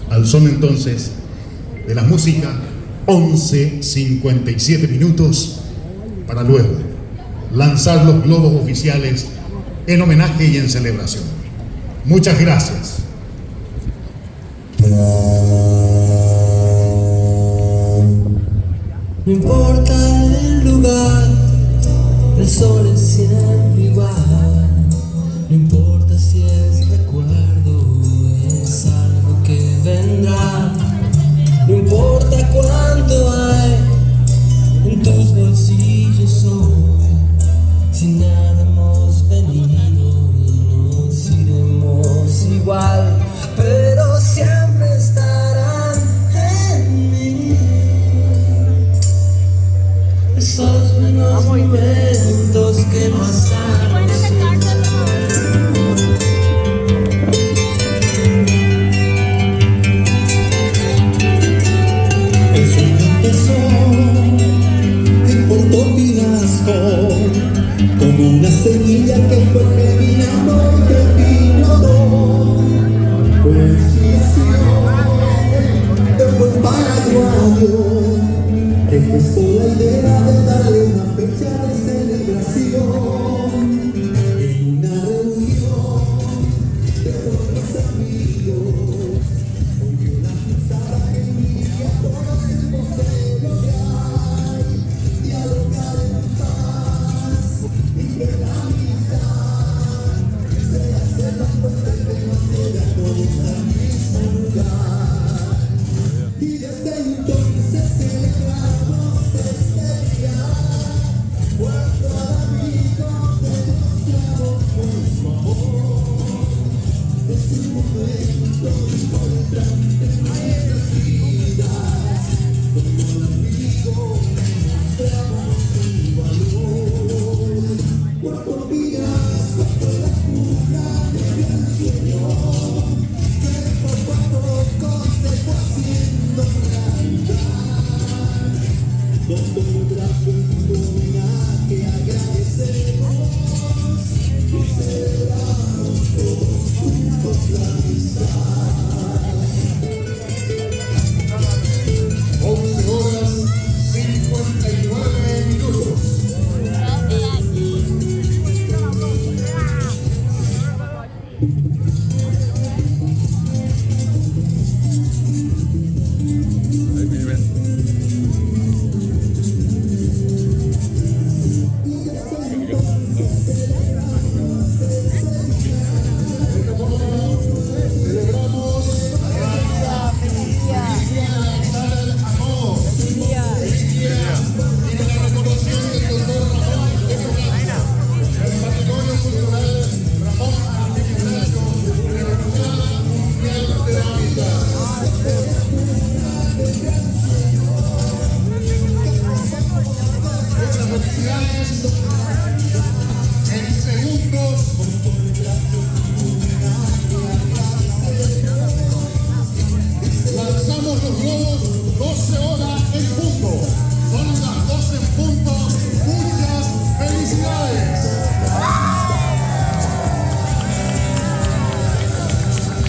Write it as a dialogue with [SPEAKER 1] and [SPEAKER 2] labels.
[SPEAKER 1] Al son entonces de la música, 11:57 minutos, para luego lanzar los globos oficiales en homenaje y en celebración. Muchas gracias.
[SPEAKER 2] No importa el lugar, el sol es siempre igual. No importa si es recuerdo o es algo que vendrá. No importa cuánto hay en tus bolsillos hoy. Si nada hemos venido y nos iremos igual, pero siempre estarán en mí esos buenos momentos que pasaron sin saber.
[SPEAKER 3] El sueño empezó en Puerto Pinasco, como una semilla que fue germinando entre el vino. Fue inspiración de un buen paraguayo que gestó la idea de darle una fecha de celebración en una reunión de buenos amigos. Volvió la pisada que envidia a todos el poseo que hay, dialogar en paz y que la amistad se hace la fuerza que nos llega a todos al mismo lugar. Y desde entonces celebramos este día, cuando al amigo demostramos nuestro amor. Es un momento importante en nuestras vidas, cuando al amigo demostramos su valor. Puerto Pinasco fue la cuna de gran sueño, que poco a poco se fue haciendo realidad. Donde un trapo y un homenaje agradecemos y celebramos todos juntos la amistad.
[SPEAKER 1] 11:59 minutos.
[SPEAKER 3] Felicidades.